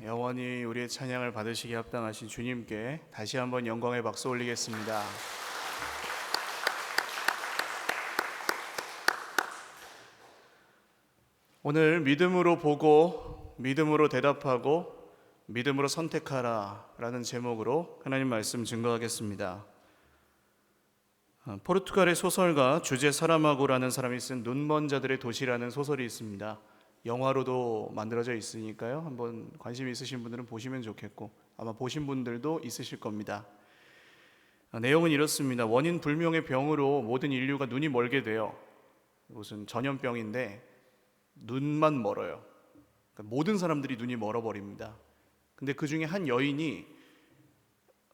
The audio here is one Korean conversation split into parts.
영원히 우리의 찬양을 받으시기 합당하신 주님께 다시 한번 영광의 박수 올리겠습니다. 오늘 믿음으로 보고 믿음으로 대답하고 믿음으로 선택하라 라는 제목으로 하나님 말씀 증거하겠습니다. 포르투갈의 소설가 주제 사라마고라는 사람이 쓴 눈먼 자들의 도시라는 소설이 있습니다. 영화로도 만들어져 있으니까요, 한번 관심 있으신 분들은 보시면 좋겠고 아마 보신 분들도 있으실 겁니다. 내용은 이렇습니다. 원인 불명의 병으로 모든 인류가 눈이 멀게 돼요. 무슨 전염병인데 눈만 멀어요. 그러니까 모든 사람들이 눈이 멀어버립니다. 근데 그 중에 한 여인이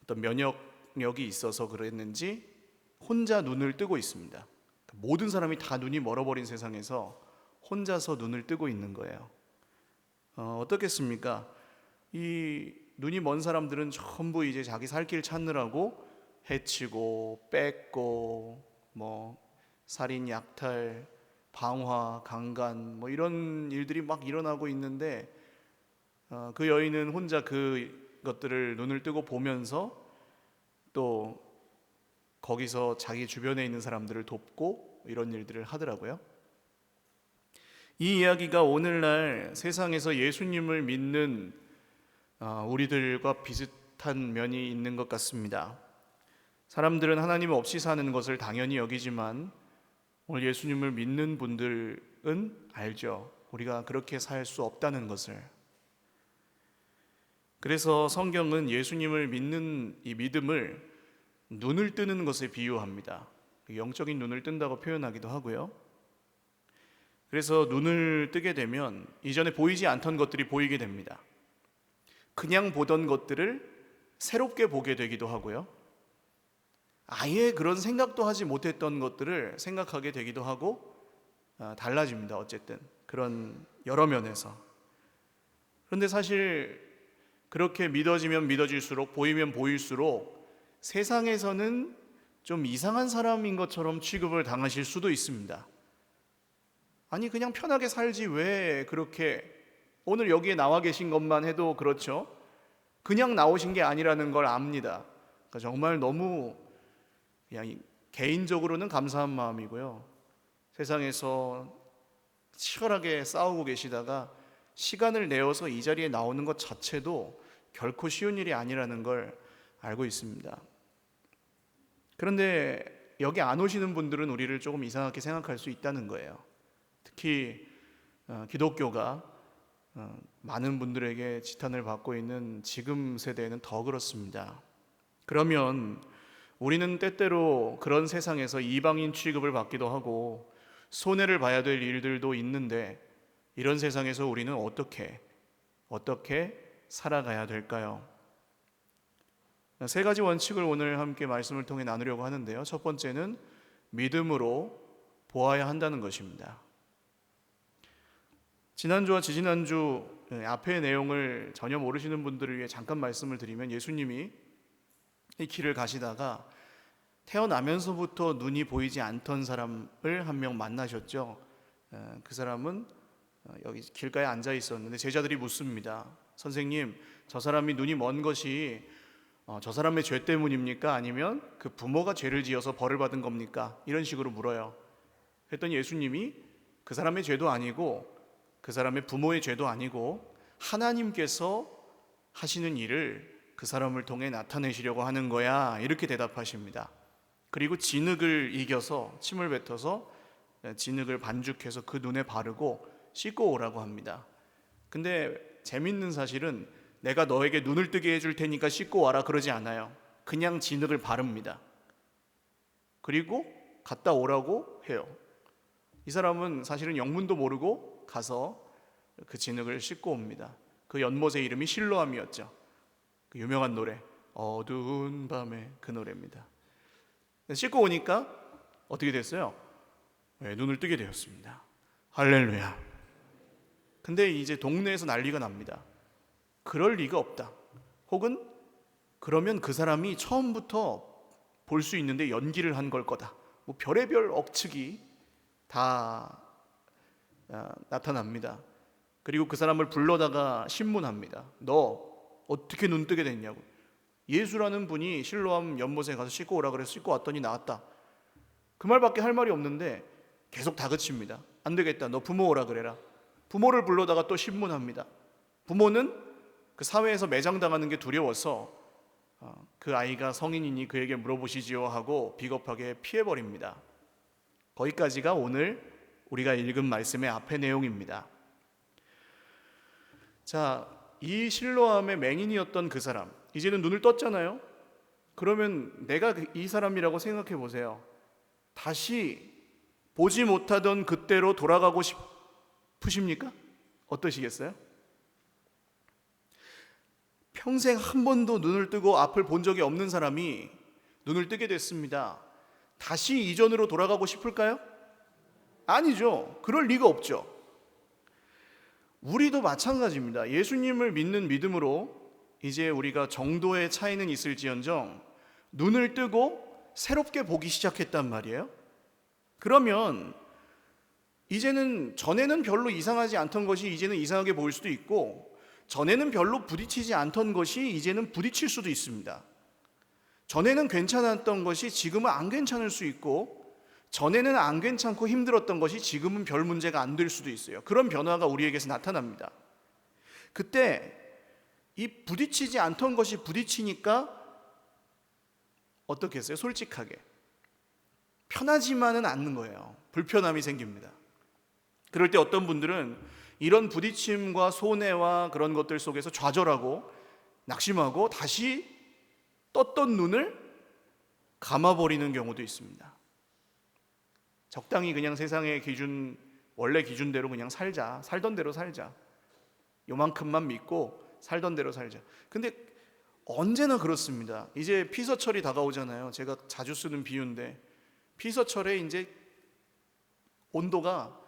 어떤 면역력이 있어서 그랬는지 혼자 눈을 뜨고 있습니다. 모든 사람이 다 눈이 멀어버린 세상에서 혼자서 눈을 뜨고 있는 거예요. 어떻겠습니까? 이 눈이 먼 사람들은 전부 이제 자기 살 길 찾느라고 해치고 뺏고 살인, 약탈, 방화, 강간 이런 일들이 막 일어나고 있는데 그 여인은 혼자 그것들을 눈을 뜨고 보면서 또 거기서 자기 주변에 있는 사람들을 돕고 이런 일들을 하더라고요. 이 이야기가 오늘날 세상에서 예수님을 믿는 우리들과 비슷한 면이 있는 것 같습니다. 사람들은 하나님 없이 사는 것을 당연히 여기지만 오늘 예수님을 믿는 분들은 알죠. 우리가 그렇게 살 수 없다는 것을. 그래서 성경은 예수님을 믿는 이 믿음을 눈을 뜨는 것에 비유합니다. 영적인 눈을 뜬다고 표현하기도 하고요. 그래서 눈을 뜨게 되면 이전에 보이지 않던 것들이 보이게 됩니다. 그냥 보던 것들을 새롭게 보게 되기도 하고요. 아예 그런 생각도 하지 못했던 것들을 생각하게 되기도 하고 달라집니다. 어쨌든 그런 여러 면에서. 그런데 사실 그렇게 믿어지면 믿어질수록 보이면 보일수록 세상에서는 좀 이상한 사람인 것처럼 취급을 당하실 수도 있습니다. 아니 그냥 편하게 살지 왜 그렇게, 오늘 여기에 나와 계신 것만 해도 그렇죠. 그냥 나오신 게 아니라는 걸 압니다. 그러니까 정말 너무 그냥 개인적으로는 감사한 마음이고요. 세상에서 치열하게 싸우고 계시다가 시간을 내어서 이 자리에 나오는 것 자체도 결코 쉬운 일이 아니라는 걸 알고 있습니다. 그런데 여기 안 오시는 분들은 우리를 조금 이상하게 생각할 수 있다는 거예요. 특히 기독교가 많은 분들에게 지탄을 받고 있는 지금 세대에는 더 그렇습니다. 그러면 우리는 때때로 그런 세상에서 이방인 취급을 받기도 하고 손해를 봐야 될 일들도 있는데 이런 세상에서 우리는 어떻게 살아가야 될까요? 세 가지 원칙을 오늘 함께 말씀을 통해 나누려고 하는데요. 첫 번째는 믿음으로 보아야 한다는 것입니다. 지난주와 지지난주 앞의 내용을 전혀 모르시는 분들을 위해 잠깐 말씀을 드리면, 예수님이 이 길을 가시다가 태어나면서부터 눈이 보이지 않던 사람을 한 명 만나셨죠. 그 사람은 여기 길가에 앉아 있었는데 제자들이 묻습니다. 선생님, 저 사람이 눈이 먼 것이 저 사람의 죄 때문입니까? 아니면 그 부모가 죄를 지어서 벌을 받은 겁니까? 이런 식으로 물어요. 그랬더니 예수님이 그 사람의 죄도 아니고 그 사람의 부모의 죄도 아니고 하나님께서 하시는 일을 그 사람을 통해 나타내시려고 하는 거야, 이렇게 대답하십니다. 그리고 진흙을 이겨서 침을 뱉어서 진흙을 반죽해서 그 눈에 바르고 씻고 오라고 합니다. 근데 재밌는 사실은 내가 너에게 눈을 뜨게 해줄 테니까 씻고 와라 그러지 않아요. 그냥 진흙을 바릅니다. 그리고 갔다 오라고 해요. 이 사람은 사실은 영문도 모르고 가서 그 진흙을 씻고 옵니다. 그 연못의 이름이 실로암이었죠. 그 유명한 노래, 어두운 밤의 그 노래입니다. 씻고 오니까 어떻게 됐어요? 눈을 뜨게 되었습니다. 할렐루야. 근데 이제 동네에서 난리가 납니다. 그럴 리가 없다. 혹은 그러면 그 사람이 처음부터 볼 수 있는데 연기를 한 걸 거다. 별의별 억측이 다 나타납니다. 그리고 그 사람을 불러다가 신문합니다. 너 어떻게 눈 뜨게 됐냐고. 예수라는 분이 실로암 연못에 가서 씻고 오라 그래서 씻고 왔더니 나았다. 그 말밖에 할 말이 없는데 계속 다그칩니다. 안 되겠다. 너 부모 오라 그래라. 부모를 불러다가 또 신문합니다. 부모는 그 사회에서 매장당하는 게 두려워서 그 아이가 성인이니 그에게 물어보시지요 하고 비겁하게 피해버립니다. 거기까지가 오늘 우리가 읽은 말씀의 앞의 내용입니다. 자, 이 실로암의 맹인이었던 그 사람, 이제는 눈을 떴잖아요. 그러면 내가 이 사람이라고 생각해 보세요. 다시 보지 못하던 그때로 돌아가고 싶으십니까? 어떠시겠어요? 평생 한 번도 눈을 뜨고 앞을 본 적이 없는 사람이 눈을 뜨게 됐습니다. 다시 이전으로 돌아가고 싶을까요? 아니죠. 그럴 리가 없죠. 우리도 마찬가지입니다. 예수님을 믿는 믿음으로 이제 우리가 정도의 차이는 있을지언정 눈을 뜨고 새롭게 보기 시작했단 말이에요. 그러면 이제는 전에는 별로 이상하지 않던 것이 이제는 이상하게 보일 수도 있고, 전에는 별로 부딪히지 않던 것이 이제는 부딪힐 수도 있습니다. 전에는 괜찮았던 것이 지금은 안 괜찮을 수 있고, 전에는 안 괜찮고 힘들었던 것이 지금은 별 문제가 안 될 수도 있어요. 그런 변화가 우리에게서 나타납니다. 그때 이 부딪히지 않던 것이 부딪히니까 어떻게 했어요? 솔직하게 편하지만은 않는 거예요. 불편함이 생깁니다. 그럴 때 어떤 분들은 이런 부딪힘과 손해와 그런 것들 속에서 좌절하고 낙심하고 다시 떴던 눈을 감아버리는 경우도 있습니다. 적당히 그냥 세상의 기준, 원래 기준대로 그냥 살자. 살던 대로 살자. 요만큼만 믿고 살던 대로 살자. 근데 언제나 그렇습니다. 이제 피서철이 다가오잖아요. 제가 자주 쓰는 비유인데, 피서철에 이제 온도가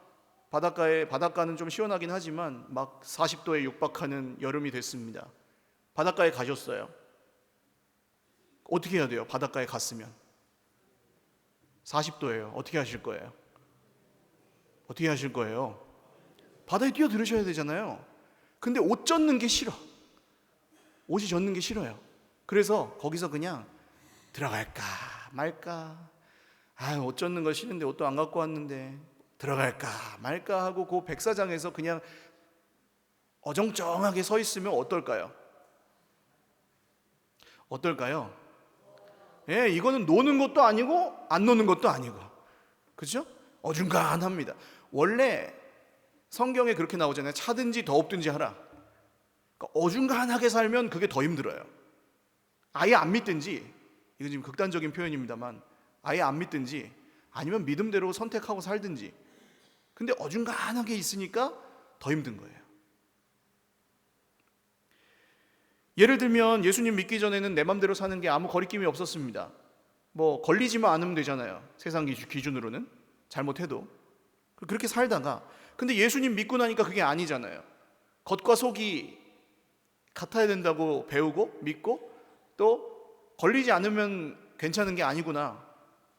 바닷가는 좀 시원하긴 하지만 막 40도에 육박하는 여름이 됐습니다. 바닷가에 가셨어요. 어떻게 해야 돼요? 바닷가에 갔으면 40도예요. 어떻게 하실 거예요? 어떻게 하실 거예요? 바다에 뛰어들으셔야 되잖아요. 근데 옷 젖는 게 싫어. 옷이 젖는 게 싫어요. 그래서 거기서 그냥 들어갈까 말까. 옷 젖는 거 싫은데 옷도 안 갖고 왔는데 들어갈까 말까 하고 그 백사장에서 그냥 어정쩡하게 서 있으면 어떨까요? 어떨까요? 예, 이거는 노는 것도 아니고 안 노는 것도 아니고, 그렇죠? 어중간합니다. 원래 성경에 그렇게 나오잖아요. 차든지 더웁든지 하라. 그러니까 어중간하게 살면 그게 더 힘들어요. 아예 안 믿든지, 이건 지금 극단적인 표현입니다만, 아예 안 믿든지 아니면 믿음대로 선택하고 살든지. 근데 어중간하게 있으니까 더 힘든 거예요. 예를 들면 예수님 믿기 전에는 내 맘대로 사는 게 아무 거리낌이 없었습니다. 뭐 걸리지만 않으면 되잖아요. 세상 기준으로는 잘못해도. 그렇게 살다가, 근데 예수님 믿고 나니까 그게 아니잖아요. 겉과 속이 같아야 된다고 배우고 믿고, 또 걸리지 않으면 괜찮은 게 아니구나.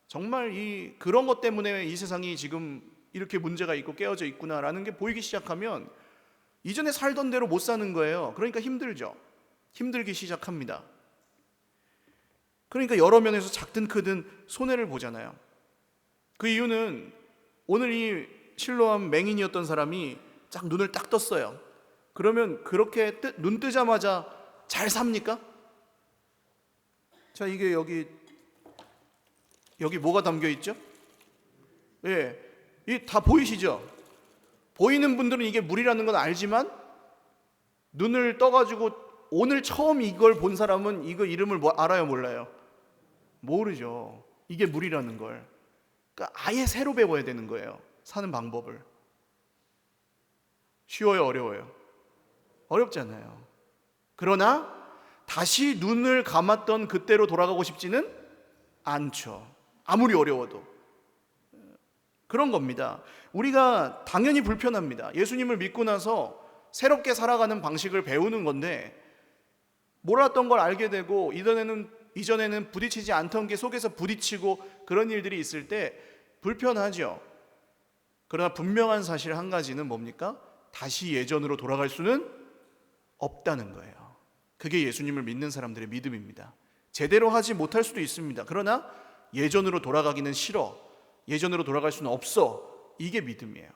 정말 그런 것 때문에 이 세상이 지금 이렇게 문제가 있고 깨어져 있구나라는 게 보이기 시작하면 이전에 살던 대로 못 사는 거예요. 그러니까 힘들죠. 힘들기 시작합니다. 그러니까 여러 면에서 작든 크든 손해를 보잖아요. 그 이유는 오늘 이 실로암 맹인이었던 사람이 딱 눈을 딱 떴어요. 그러면 그렇게 눈 뜨자마자 잘 삽니까? 자, 이게 여기 뭐가 담겨 있죠? 예, 이 다 보이시죠? 보이는 분들은 이게 물이라는 건 알지만 눈을 떠가지고 오늘 처음 이걸 본 사람은 이거 이름을 알아요, 몰라요? 모르죠. 이게 물이라는 걸. 그러니까 아예 새로 배워야 되는 거예요. 사는 방법을. 쉬워요, 어려워요? 어렵잖아요. 그러나 다시 눈을 감았던 그때로 돌아가고 싶지는 않죠. 아무리 어려워도. 그런 겁니다. 우리가 당연히 불편합니다. 예수님을 믿고 나서 새롭게 살아가는 방식을 배우는 건데, 몰랐던 걸 알게 되고 이전에는 부딪히지 않던 게 속에서 부딪히고 그런 일들이 있을 때 불편하죠. 그러나 분명한 사실 한 가지는 뭡니까? 다시 예전으로 돌아갈 수는 없다는 거예요. 그게 예수님을 믿는 사람들의 믿음입니다. 제대로 하지 못할 수도 있습니다. 그러나 예전으로 돌아가기는 싫어. 예전으로 돌아갈 수는 없어. 이게 믿음이에요.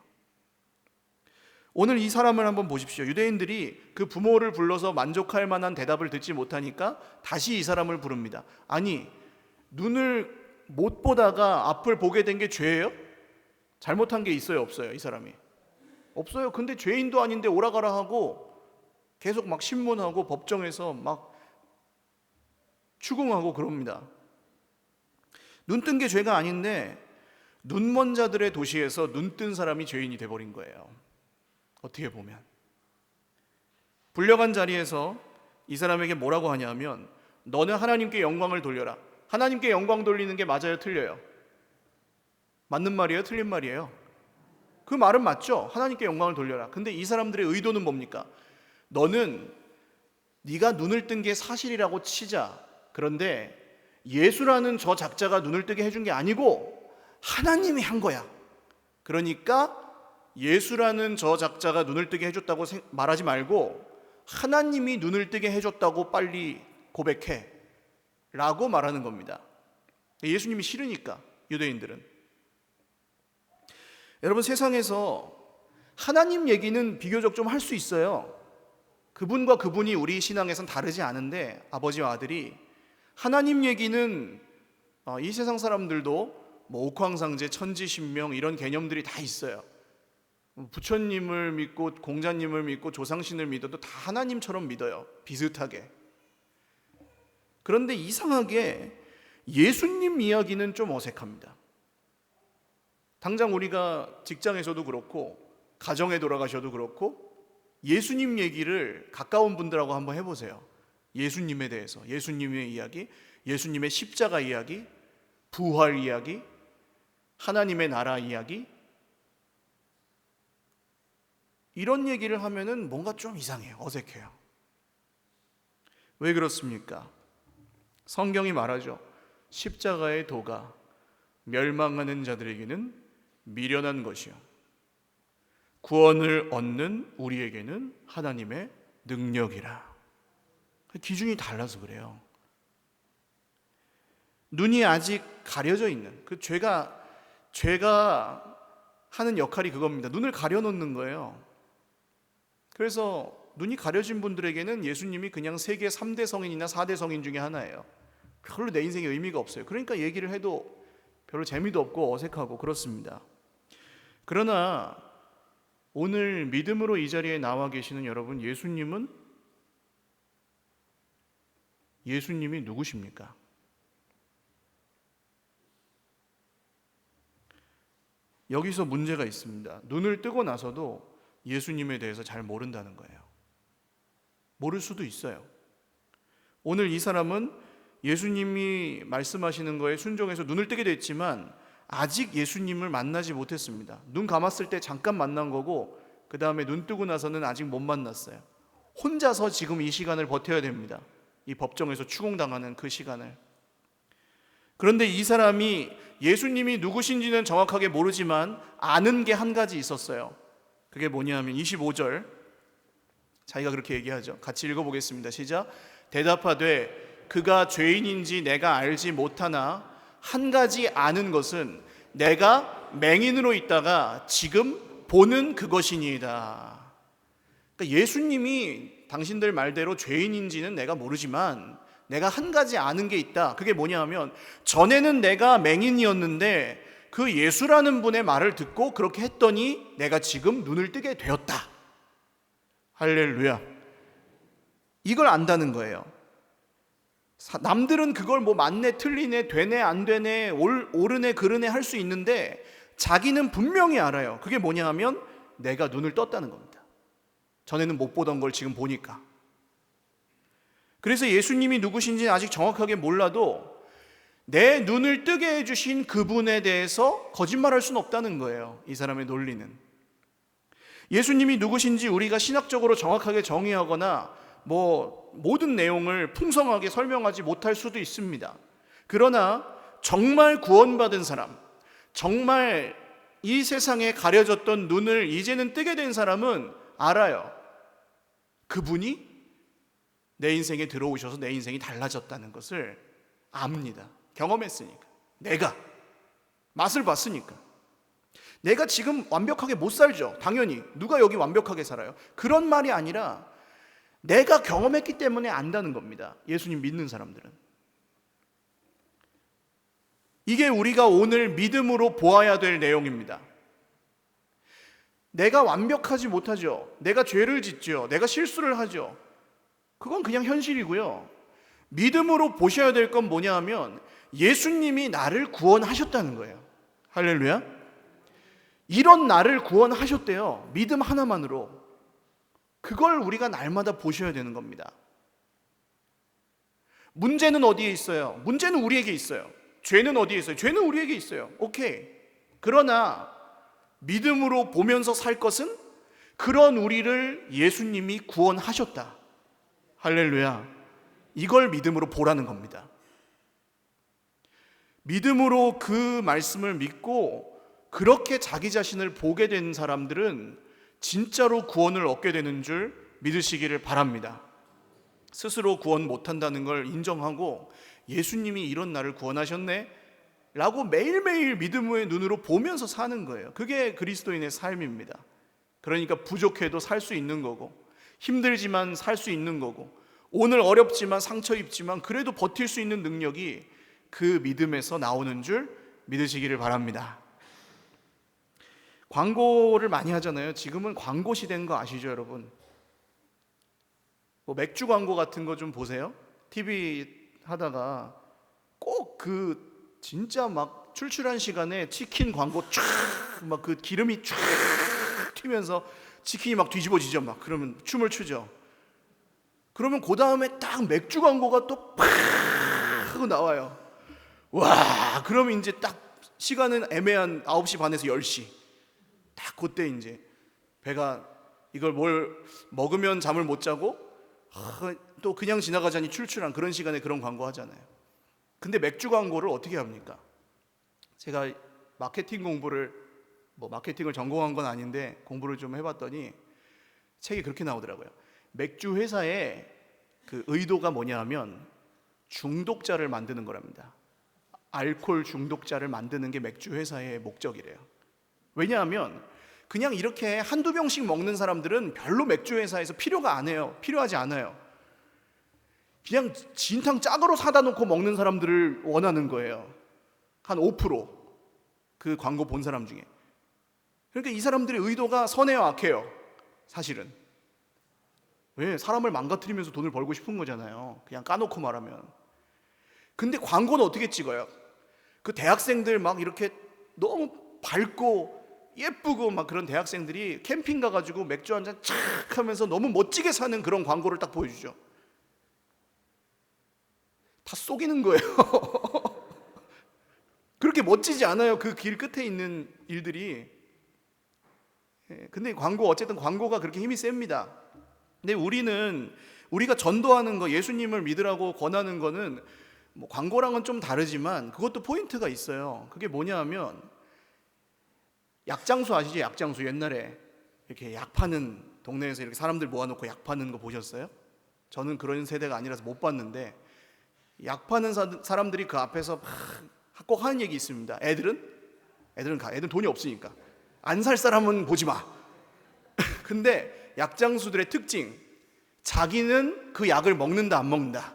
오늘 이 사람을 한번 보십시오. 유대인들이 그 부모를 불러서 만족할 만한 대답을 듣지 못하니까 다시 이 사람을 부릅니다. 아니, 눈을 못 보다가 앞을 보게 된 게 죄예요? 잘못한 게 있어요, 없어요? 이 사람이 없어요. 근데 죄인도 아닌데 오라가라 하고 계속 막 신문하고 법정에서 막 추궁하고 그럽니다. 눈 뜬 게 죄가 아닌데 눈먼 자들의 도시에서 눈 뜬 사람이 죄인이 돼버린 거예요. 어떻게 보면 불려간 자리에서 이 사람에게 뭐라고 하냐면, 너는 하나님께 영광을 돌려라. 하나님께 영광 돌리는 게 맞아요, 틀려요? 맞는 말이에요, 틀린 말이에요? 그 말은 맞죠. 하나님께 영광을 돌려라. 근데 이 사람들의 의도는 뭡니까? 너는 네가 눈을 뜬 게 사실이라고 치자. 그런데 예수라는 저 작자가 눈을 뜨게 해준 게 아니고 하나님이 한 거야. 그러니까 예수라는 저 작자가 눈을 뜨게 해줬다고 말하지 말고 하나님이 눈을 뜨게 해줬다고 빨리 고백해 라고 말하는 겁니다. 예수님이 싫으니까, 유대인들은. 여러분, 세상에서 하나님 얘기는 비교적 좀 할 수 있어요. 그분과 그분이 우리 신앙에선 다르지 않은데, 아버지와 아들이 하나님 얘기는 이 세상 사람들도 뭐 옥황상제, 천지신명 이런 개념들이 다 있어요. 부처님을 믿고 공자님을 믿고 조상신을 믿어도 다 하나님처럼 믿어요, 비슷하게. 그런데 이상하게 예수님 이야기는 좀 어색합니다. 당장 우리가 직장에서도 그렇고 가정에 돌아가셔도 그렇고 예수님 얘기를 가까운 분들하고 한번 해보세요. 예수님에 대해서, 예수님의 이야기, 예수님의 십자가 이야기, 부활 이야기, 하나님의 나라 이야기, 이런 얘기를 하면은 뭔가 좀 이상해요. 어색해요. 왜 그렇습니까? 성경이 말하죠. 십자가의 도가 멸망하는 자들에게는 미련한 것이요, 구원을 얻는 우리에게는 하나님의 능력이라. 기준이 달라서 그래요. 눈이 아직 가려져 있는, 그 죄가 하는 역할이 그겁니다. 눈을 가려놓는 거예요. 그래서 눈이 가려진 분들에게는 예수님이 그냥 세계 3대 성인이나 4대 성인 중에 하나예요. 별로 내 인생에 의미가 없어요. 그러니까 얘기를 해도 별로 재미도 없고 어색하고 그렇습니다. 그러나 오늘 믿음으로 이 자리에 나와 계시는 여러분, 예수님이 누구십니까? 여기서 문제가 있습니다. 눈을 뜨고 나서도 예수님에 대해서 잘 모른다는 거예요. 모를 수도 있어요. 오늘 이 사람은 예수님이 말씀하시는 거에 순종해서 눈을 뜨게 됐지만 아직 예수님을 만나지 못했습니다. 눈 감았을 때 잠깐 만난 거고 그 다음에 눈 뜨고 나서는 아직 못 만났어요. 혼자서 지금 이 시간을 버텨야 됩니다. 이 법정에서 추궁당하는 그 시간을. 그런데 이 사람이 예수님이 누구신지는 정확하게 모르지만 아는 게 한 가지 있었어요. 그게 뭐냐면 25절, 자기가 그렇게 얘기하죠. 같이 읽어보겠습니다. 시작. 대답하되 그가 죄인인지 내가 알지 못하나 한 가지 아는 것은 내가 맹인으로 있다가 지금 보는 그것이니이다. 그러니까 예수님이 당신들 말대로 죄인인지는 내가 모르지만 내가 한 가지 아는 게 있다. 그게 뭐냐 하면 전에는 내가 맹인이었는데 그 예수라는 분의 말을 듣고 그렇게 했더니 내가 지금 눈을 뜨게 되었다. 할렐루야. 이걸 안다는 거예요. 남들은 그걸 뭐 맞네, 틀리네, 되네, 안 되네, 옳으네, 그르네 할 수 있는데 자기는 분명히 알아요. 그게 뭐냐 하면 내가 눈을 떴다는 겁니다. 전에는 못 보던 걸 지금 보니까. 그래서 예수님이 누구신지 아직 정확하게 몰라도 내 눈을 뜨게 해주신 그분에 대해서 거짓말할 수는 없다는 거예요. 이 사람의 논리는. 예수님이 누구신지 우리가 신학적으로 정확하게 정의하거나 모든 내용을 풍성하게 설명하지 못할 수도 있습니다. 그러나 정말 구원받은 사람, 정말 이 세상에 가려졌던 눈을 이제는 뜨게 된 사람은 알아요. 그분이 내 인생에 들어오셔서 내 인생이 달라졌다는 것을 압니다. 경험했으니까. 내가 맛을 봤으니까. 내가 지금 완벽하게 못 살죠. 당연히. 누가 여기 완벽하게 살아요? 그런 말이 아니라 내가 경험했기 때문에 안다는 겁니다. 예수님 믿는 사람들은. 이게 우리가 오늘 믿음으로 보아야 될 내용입니다. 내가 완벽하지 못하죠. 내가 죄를 짓죠. 내가 실수를 하죠. 그건 그냥 현실이고요. 믿음으로 보셔야 될 건 뭐냐 하면 예수님이 나를 구원하셨다는 거예요. 할렐루야. 이런 나를 구원하셨대요. 믿음 하나만으로. 그걸 우리가 날마다 보셔야 되는 겁니다. 문제는 어디에 있어요? 문제는 우리에게 있어요. 죄는 어디에 있어요? 죄는 우리에게 있어요. 오케이. 그러나 믿음으로 보면서 살 것은 그런 우리를 예수님이 구원하셨다. 할렐루야. 이걸 믿음으로 보라는 겁니다. 믿음으로 그 말씀을 믿고 그렇게 자기 자신을 보게 된 사람들은 진짜로 구원을 얻게 되는 줄 믿으시기를 바랍니다. 스스로 구원 못한다는 걸 인정하고 예수님이 이런 나를 구원하셨네 라고 매일매일 믿음의 눈으로 보면서 사는 거예요. 그게 그리스도인의 삶입니다. 그러니까 부족해도 살 수 있는 거고, 힘들지만 살 수 있는 거고, 오늘 어렵지만 상처 입지만 그래도 버틸 수 있는 능력이 그 믿음에서 나오는 줄 믿으시기를 바랍니다. 광고를 많이 하잖아요. 지금은 광고 시대인 거 아시죠, 여러분? 뭐 맥주 광고 같은 거 좀 보세요. TV 하다가 꼭 그 진짜 막 출출한 시간에 치킨 광고 쫙 막 그 기름이 쫙 튀면서 치킨이 막 뒤집어지죠. 막 그러면 춤을 추죠. 그러면 그 다음에 딱 맥주 광고가 또 팍 하고 나와요. 와, 그러면 이제 딱 시간은 애매한 9시 반에서 10시. 딱 그때 이제 배가 이걸 뭘 먹으면 잠을 못 자고 또 그냥 지나가자니 출출한 그런 시간에 그런 광고 하잖아요. 근데 맥주 광고를 어떻게 합니까? 제가 마케팅 공부를 마케팅을 전공한 건 아닌데 공부를 좀 해봤더니 책이 그렇게 나오더라고요. 맥주 회사의 그 의도가 뭐냐 하면 중독자를 만드는 거랍니다. 알코올 중독자를 만드는 게 맥주 회사의 목적이래요. 왜냐하면 그냥 이렇게 한두 병씩 먹는 사람들은 별로 맥주 회사에서 필요하지 않아요. 그냥 진탕 짝으로 사다 놓고 먹는 사람들을 원하는 거예요. 한 5% 그 광고 본 사람 중에. 그러니까 이 사람들의 의도가 선해요, 악해요? 사실은. 왜? 사람을 망가뜨리면서 돈을 벌고 싶은 거잖아요. 그냥 까놓고 말하면. 근데 광고는 어떻게 찍어요? 그 대학생들 막 이렇게 너무 밝고 예쁘고 막 그런 대학생들이 캠핑 가가지고 맥주 한잔 착 하면서 너무 멋지게 사는 그런 광고를 딱 보여주죠. 다 속이는 거예요. 그렇게 멋지지 않아요. 그 길 끝에 있는 일들이. 근데 어쨌든 광고가 그렇게 힘이 셉니다. 근데 우리가 전도하는 거, 예수님을 믿으라고 권하는 거는 뭐 광고랑은 좀 다르지만 그것도 포인트가 있어요. 그게 뭐냐 하면 약장수 아시죠? 약장수. 옛날에 이렇게 약 파는 동네에서 이렇게 사람들 모아놓고 약 파는 거 보셨어요? 저는 그런 세대가 아니라서 못 봤는데 약 파는 사람들이 그 앞에서 꼭 하는 얘기 있습니다. 애들은 돈이 없으니까 안 살 사람은 보지 마. 근데 약장수들의 특징, 자기는 그 약을 먹는다 안 먹는다?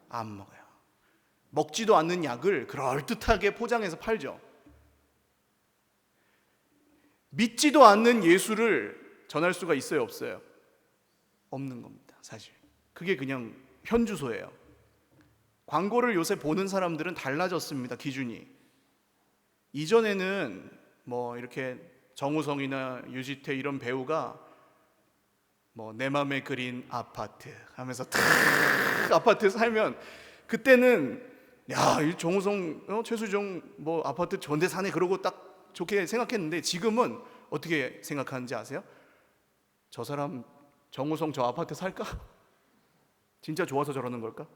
안 먹어요. 먹지도 않는 약을 그럴듯하게 포장해서 팔죠. 믿지도 않는 예수를 전할 수가 있어요, 없어요? 없는 겁니다, 사실. 그게 그냥 현주소예요. 광고를 요새 보는 사람들은 달라졌습니다, 기준이. 이전에는 뭐 이렇게 정우성이나 유지태 이런 배우가 뭐 내 맘에 그린 아파트 하면서 탁 아파트 살면 그때는 야, 이 정우성, 최수종 뭐 아파트 좋은데 사네 그러고 딱 좋게 생각했는데 지금은 어떻게 생각하는지 아세요? 저 사람 정우성 저 아파트 살까? 진짜 좋아서 저러는 걸까?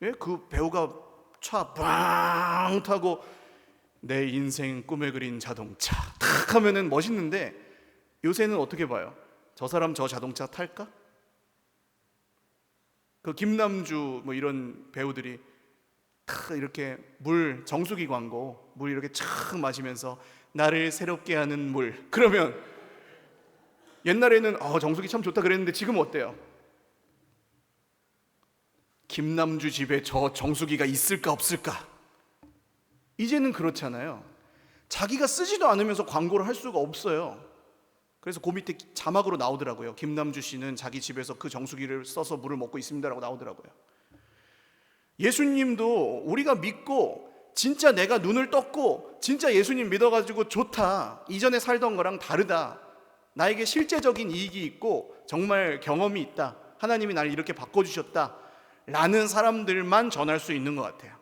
예? 그 배우가 차 빵 타고 내 인생 꿈에 그린 자동차 탁 하면은 멋있는데 요새는 어떻게 봐요? 저 사람 저 자동차 탈까? 그 김남주 뭐 이런 배우들이 이렇게 물 정수기 광고 물 이렇게 촥 마시면서 나를 새롭게 하는 물, 그러면 옛날에는 정수기 참 좋다 그랬는데 지금은 어때요? 김남주 집에 저 정수기가 있을까 없을까? 이제는 그렇잖아요. 자기가 쓰지도 않으면서 광고를 할 수가 없어요. 그래서 그 밑에 자막으로 나오더라고요. 김남주 씨는 자기 집에서 그 정수기를 써서 물을 먹고 있습니다라고 나오더라고요. 예수님도 우리가 믿고 진짜 내가 눈을 떴고 진짜 예수님 믿어가지고 좋다, 이전에 살던 거랑 다르다, 나에게 실제적인 이익이 있고 정말 경험이 있다, 하나님이 나를 이렇게 바꿔주셨다 라는 사람들만 전할 수 있는 것 같아요.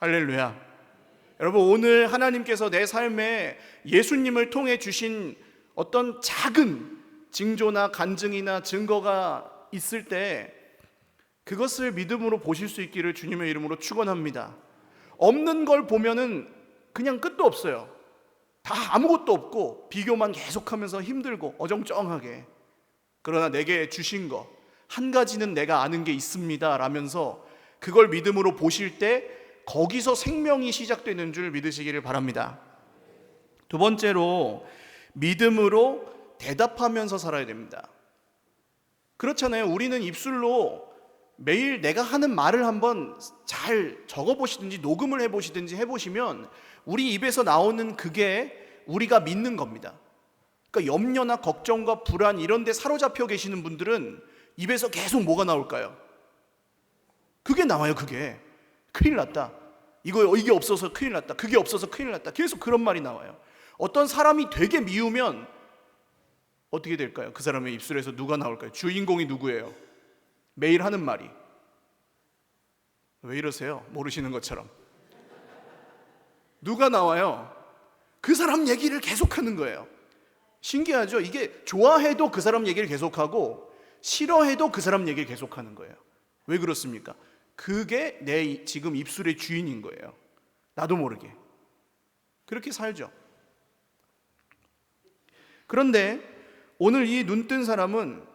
할렐루야. 여러분, 오늘 하나님께서 내 삶에 예수님을 통해 주신 어떤 작은 징조나 간증이나 증거가 있을 때 그것을 믿음으로 보실 수 있기를 주님의 이름으로 축원합니다. 없는 걸 보면은 그냥 끝도 없어요. 다 아무것도 없고 비교만 계속하면서 힘들고 어정쩡하게. 그러나 내게 주신 거 한 가지는 내가 아는 게 있습니다 라면서 그걸 믿음으로 보실 때 거기서 생명이 시작되는 줄 믿으시기를 바랍니다. 두 번째로, 믿음으로 대답하면서 살아야 됩니다. 그렇잖아요. 우리는 입술로 매일 내가 하는 말을 한번 잘 적어보시든지 녹음을 해보시든지 해보시면 우리 입에서 나오는 그게 우리가 믿는 겁니다. 그러니까 염려나 걱정과 불안 이런 데 사로잡혀 계시는 분들은 입에서 계속 뭐가 나올까요? 그게 나와요. 그게 큰일 났다, 이게 없어서 큰일 났다, 그게 없어서 큰일 났다, 계속 그런 말이 나와요. 어떤 사람이 되게 미우면 어떻게 될까요? 그 사람의 입술에서 누가 나올까요? 주인공이 누구예요? 매일 하는 말이. 왜 이러세요? 모르시는 것처럼. 누가 나와요? 그 사람 얘기를 계속하는 거예요. 신기하죠? 이게 좋아해도 그 사람 얘기를 계속하고 싫어해도 그 사람 얘기를 계속하는 거예요. 왜 그렇습니까? 그게 내 지금 입술의 주인인 거예요. 나도 모르게 그렇게 살죠. 그런데 오늘 이 눈뜬 사람은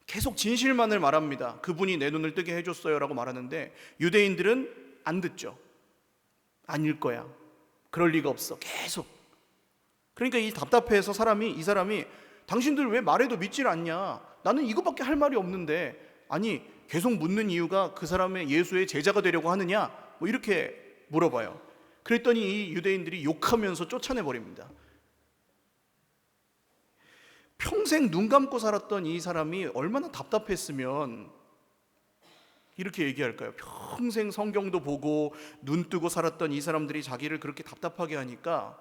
계속 진실만을 말합니다. 그분이 내 눈을 뜨게 해줬어요 라고 말하는데 유대인들은 안 듣죠. 아닐 거야, 그럴 리가 없어, 계속. 그러니까 이 답답해서 이 사람이 당신들 왜 말해도 믿질 않냐, 나는 이거밖에 할 말이 없는데, 아니 계속 묻는 이유가 그 사람의 예수의 제자가 되려고 하느냐, 뭐 이렇게 물어봐요. 그랬더니 이 유대인들이 욕하면서 쫓아내버립니다. 평생 눈 감고 살았던 이 사람이 얼마나 답답했으면 이렇게 얘기할까요? 평생 성경도 보고 눈 뜨고 살았던 이 사람들이 자기를 그렇게 답답하게 하니까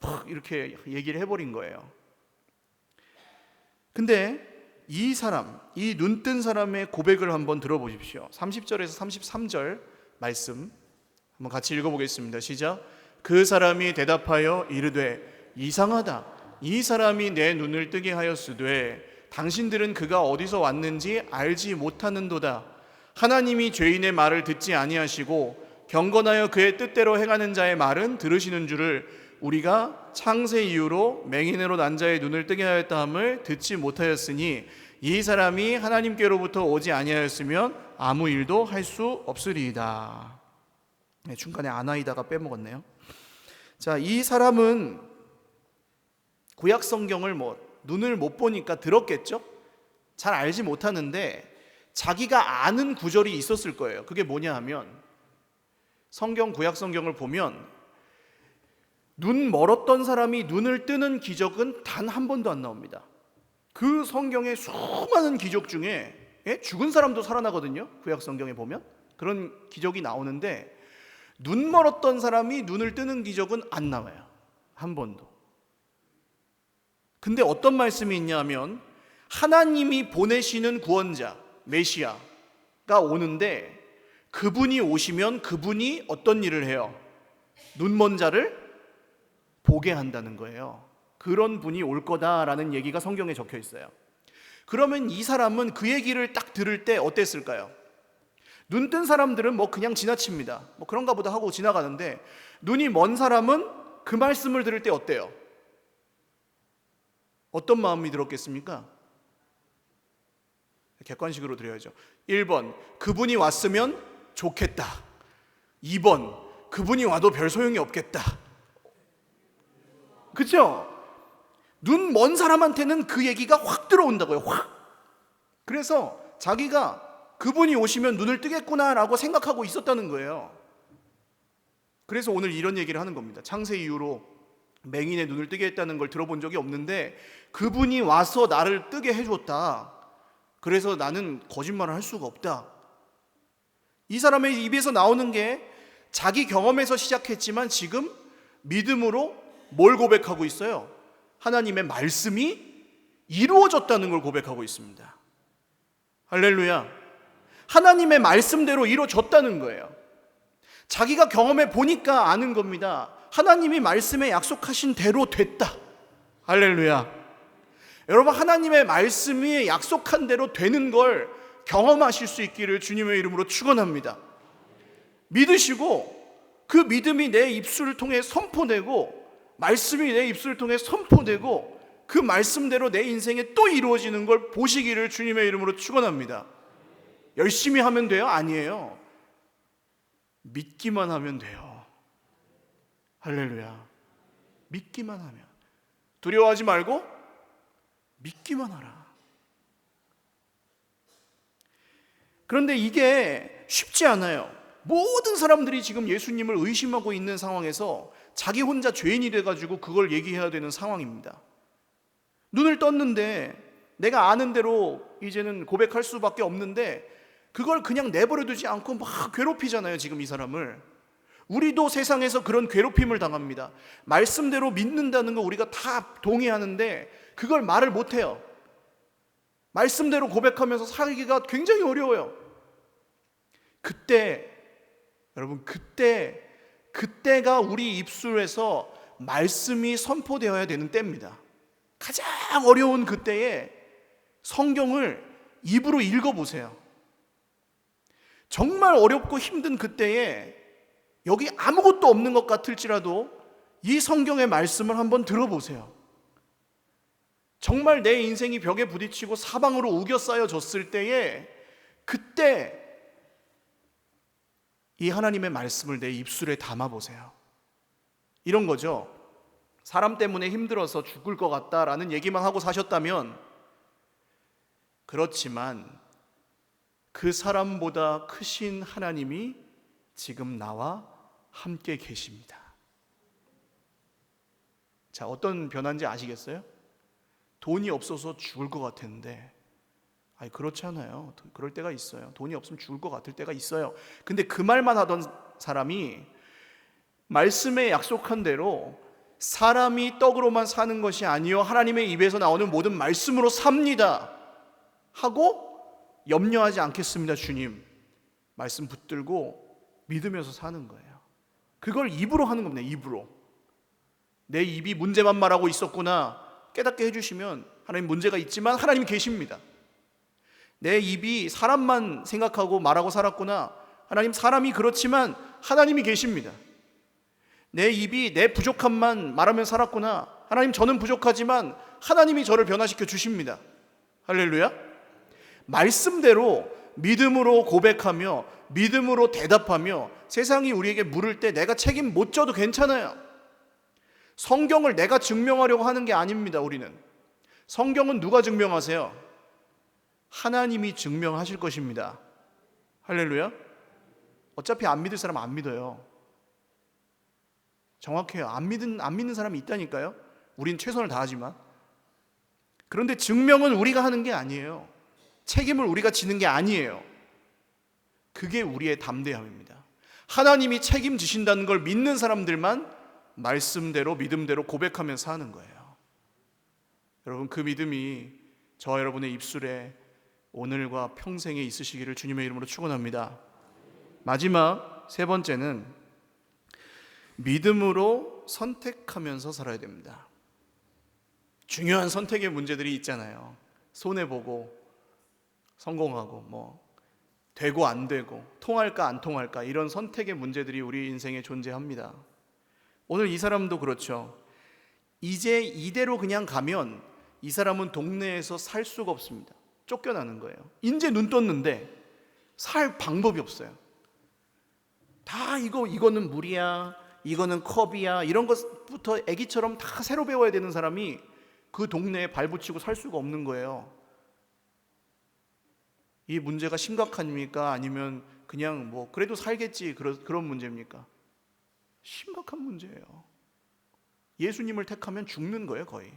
막 이렇게 얘기를 해버린 거예요. 근데 이 눈 뜬 사람의 고백을 한번 들어보십시오. 30절에서 33절 말씀 한번 같이 읽어보겠습니다. 시작. 그 사람이 대답하여 이르되 이상하다, 이 사람이 내 눈을 뜨게 하였으되 당신들은 그가 어디서 왔는지 알지 못하는도다. 하나님이 죄인의 말을 듣지 아니하시고 경건하여 그의 뜻대로 행하는 자의 말은 들으시는 줄을 우리가 창세 이후로 맹인으로 난 자의 눈을 뜨게 하였다 함을 듣지 못하였으니 이 사람이 하나님께로부터 오지 아니하였으면 아무 일도 할 수 없으리이다. 중간에 아나이다가 빼먹었네요. 자, 이 사람은 구약 성경을 눈을 못 보니까 들었겠죠? 잘 알지 못하는데 자기가 아는 구절이 있었을 거예요. 그게 뭐냐 하면 구약 성경을 보면 눈 멀었던 사람이 눈을 뜨는 기적은 단 한 번도 안 나옵니다. 그 성경의 수많은 기적 중에 죽은 사람도 살아나거든요. 구약 성경에 보면 그런 기적이 나오는데 눈 멀었던 사람이 눈을 뜨는 기적은 안 나와요. 한 번도. 근데 어떤 말씀이 있냐면 하나님이 보내시는 구원자 메시아가 오는데 그분이 오시면 그분이 어떤 일을 해요? 눈먼 자를 보게 한다는 거예요. 그런 분이 올 거다라는 얘기가 성경에 적혀 있어요. 그러면 이 사람은 그 얘기를 딱 들을 때 어땠을까요? 눈 뜬 사람들은 그냥 지나칩니다. 그런가 보다 하고 지나가는데 눈이 먼 사람은 그 말씀을 들을 때 어때요? 어떤 마음이 들었겠습니까? 객관식으로 드려야죠. 1번, 그분이 왔으면 좋겠다. 2번, 그분이 와도 별 소용이 없겠다. 그렇죠? 눈 먼 사람한테는 그 얘기가 확 들어온다고요. 확. 그래서 자기가 그분이 오시면 눈을 뜨겠구나라고 생각하고 있었다는 거예요. 그래서 오늘 이런 얘기를 하는 겁니다. 창세 이후로 맹인의 눈을 뜨게 했다는 걸 들어본 적이 없는데 그분이 와서 나를 뜨게 해줬다. 그래서 나는 거짓말을 할 수가 없다. 이 사람의 입에서 나오는 게 자기 경험에서 시작했지만 지금 믿음으로 뭘 고백하고 있어요? 하나님의 말씀이 이루어졌다는 걸 고백하고 있습니다. 할렐루야. 하나님의 말씀대로 이루어졌다는 거예요. 자기가 경험해 보니까 아는 겁니다. 하나님이 말씀에 약속하신 대로 됐다. 할렐루야. 여러분, 하나님의 말씀이 약속한 대로 되는 걸 경험하실 수 있기를 주님의 이름으로 축원합니다. 믿으시고 그 믿음이 내 입술을 통해 선포되고 말씀이 내 입술을 통해 선포되고 그 말씀대로 내 인생에 또 이루어지는 걸 보시기를 주님의 이름으로 축원합니다. 열심히 하면 돼요? 아니에요. 믿기만 하면 돼요. 할렐루야. 믿기만 하면. 두려워하지 말고 믿기만 하라. 그런데 이게 쉽지 않아요. 모든 사람들이 지금 예수님을 의심하고 있는 상황에서 자기 혼자 죄인이 돼가지고 그걸 얘기해야 되는 상황입니다. 눈을 떴는데 내가 아는 대로 이제는 고백할 수밖에 없는데 그걸 그냥 내버려두지 않고 막 괴롭히잖아요. 지금 이 사람을. 우리도 세상에서 그런 괴롭힘을 당합니다. 말씀대로 믿는다는 거 우리가 다 동의하는데 그걸 말을 못해요. 말씀대로 고백하면서 살기가 굉장히 어려워요. 그때 여러분, 그때가 우리 입술에서 말씀이 선포되어야 되는 때입니다. 가장 어려운 그때에 성경을 입으로 읽어보세요. 정말 어렵고 힘든 그때에 여기 아무것도 없는 것 같을지라도 이 성경의 말씀을 한번 들어보세요. 정말 내 인생이 벽에 부딪히고 사방으로 우겨싸여졌을 때에 그때 이 하나님의 말씀을 내 입술에 담아보세요. 이런 거죠. 사람 때문에 힘들어서 죽을 것 같다라는 얘기만 하고 사셨다면, 그렇지만 그 사람보다 크신 하나님이 지금 나와 함께 계십니다. 자, 어떤 변화인지 아시겠어요? 돈이 없어서 죽을 것 같았는데, 아니 그렇지 않아요. 그럴 때가 있어요. 돈이 없으면 죽을 것 같을 때가 있어요. 근데 그 말만 하던 사람이 말씀에 약속한 대로 사람이 떡으로만 사는 것이 아니요 하나님의 입에서 나오는 모든 말씀으로 삽니다 하고 염려하지 않겠습니다. 주님 말씀 붙들고 믿으면서 사는 거예요. 그걸 입으로 하는 겁니다. 입으로. 내 입이 문제만 말하고 있었구나 깨닫게 해주시면 하나님 문제가 있지만 하나님이 계십니다. 내 입이 사람만 생각하고 말하고 살았구나, 하나님 사람이 그렇지만 하나님이 계십니다. 내 입이 내 부족함만 말하며 살았구나, 하나님 저는 부족하지만 하나님이 저를 변화시켜 주십니다. 할렐루야. 말씀대로 믿음으로 고백하며 믿음으로 대답하며 세상이 우리에게 물을 때 내가 책임 못 져도 괜찮아요. 성경을 내가 증명하려고 하는 게 아닙니다. 우리는 성경은 누가 증명하세요? 하나님이 증명하실 것입니다. 할렐루야. 어차피 안 믿을 사람은 안 믿어요. 정확해요. 안 믿는 사람이 있다니까요. 우린 최선을 다하지만. 그런데 증명은 우리가 하는 게 아니에요. 책임을 우리가 지는 게 아니에요. 그게 우리의 담대함입니다. 하나님이 책임지신다는 걸 믿는 사람들만 말씀대로 믿음대로 고백하면서 하는 거예요. 여러분, 그 믿음이 저와 여러분의 입술에 오늘과 평생에 있으시기를 주님의 이름으로 축원합니다. 마지막 세 번째는 믿음으로 선택하면서 살아야 됩니다. 중요한 선택의 문제들이 있잖아요. 손해보고 성공하고 되고 안 되고 통할까 안 통할까 이런 선택의 문제들이 우리 인생에 존재합니다. 오늘 이 사람도 그렇죠. 이제 이대로 그냥 가면 이 사람은 동네에서 살 수가 없습니다. 쫓겨나는 거예요. 이제 눈 떴는데 살 방법이 없어요. 다 이거는 물이야, 이거는 컵이야, 이런 것부터 애기처럼 다 새로 배워야 되는 사람이 그 동네에 발붙이고 살 수가 없는 거예요. 이 문제가 심각합니까? 아니면 그냥 뭐 그래도 살겠지 그런 문제입니까? 심각한 문제예요. 예수님을 택하면 죽는 거예요, 거의.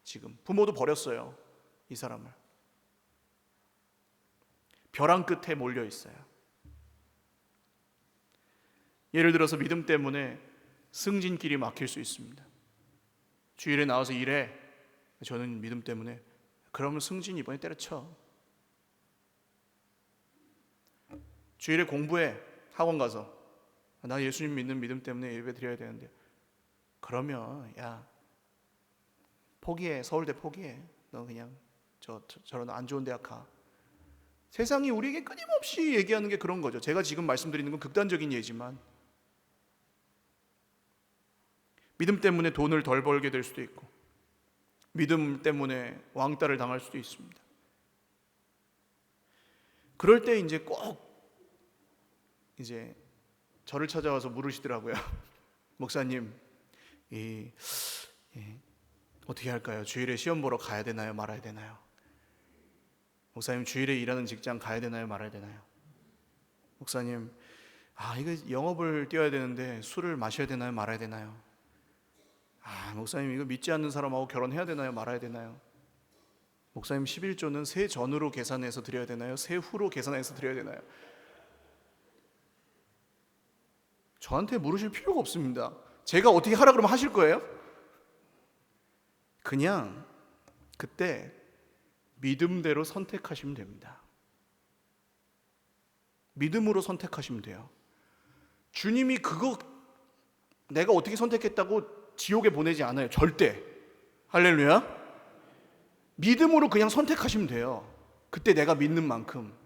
지금 부모도 버렸어요, 이 사람을. 벼랑 끝에 몰려 있어요. 예를 들어서 믿음 때문에 승진길이 막힐 수 있습니다. 주일에 나와서 일해. 저는 믿음 때문에. 그러면 승진 이번에 때려쳐. 주일에 공부해. 학원 가서. 나 예수님 믿는 믿음 때문에 예배 드려야 되는데. 그러면 야 포기해. 서울대 포기해. 너 그냥 저런 안 좋은 대학 가. 세상이 우리에게 끊임없이 얘기하는 게 그런 거죠. 제가 지금 말씀드리는 건 극단적인 예지만 믿음 때문에 돈을 덜 벌게 될 수도 있고 믿음 때문에 왕따를 당할 수도 있습니다. 그럴 때 이제 꼭 저를 찾아와서 물으시더라고요. 목사님, 어떻게 할까요? 주일에 시험 보러 가야 되나요? 말아야 되나요? 목사님, 주일에 일하는 직장 가야 되나요? 말아야 되나요? 목사님, 이거 영업을 뛰어야 되는데 술을 마셔야 되나요? 말아야 되나요? 목사님, 이거 믿지 않는 사람하고 결혼해야 되나요? 말아야 되나요? 목사님, 11조는 세 전으로 계산해서 드려야 되나요? 세 후로 계산해서 드려야 되나요? 저한테 물으실 필요가 없습니다. 제가 어떻게 하라 그러면 하실 거예요? 그냥 그때 믿음대로 선택하시면 됩니다. 믿음으로 선택하시면 돼요. 주님이 그거 내가 어떻게 선택했다고 지옥에 보내지 않아요. 절대. 할렐루야. 믿음으로 그냥 선택하시면 돼요. 그때 내가 믿는 만큼.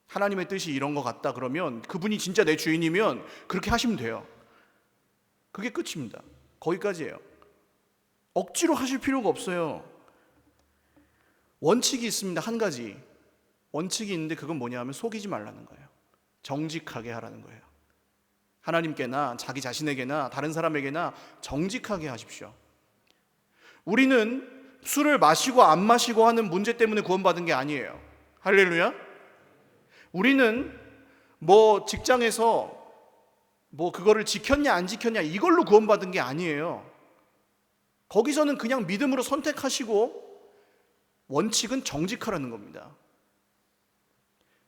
하나님의 뜻이 이런 것 같다 그러면 그분이 진짜 내 주인이면 그렇게 하시면 돼요. 그게 끝입니다. 거기까지예요. 억지로 하실 필요가 없어요. 원칙이 있습니다. 한 가지. 원칙이 있는데 그건 뭐냐 하면 속이지 말라는 거예요. 정직하게 하라는 거예요. 하나님께나 자기 자신에게나 다른 사람에게나 정직하게 하십시오. 우리는 술을 마시고 안 마시고 하는 문제 때문에 구원받은 게 아니에요. 할렐루야. 우리는 직장에서 그거를 지켰냐 안 지켰냐 이걸로 구원받은 게 아니에요. 거기서는 그냥 믿음으로 선택하시고 원칙은 정직하라는 겁니다.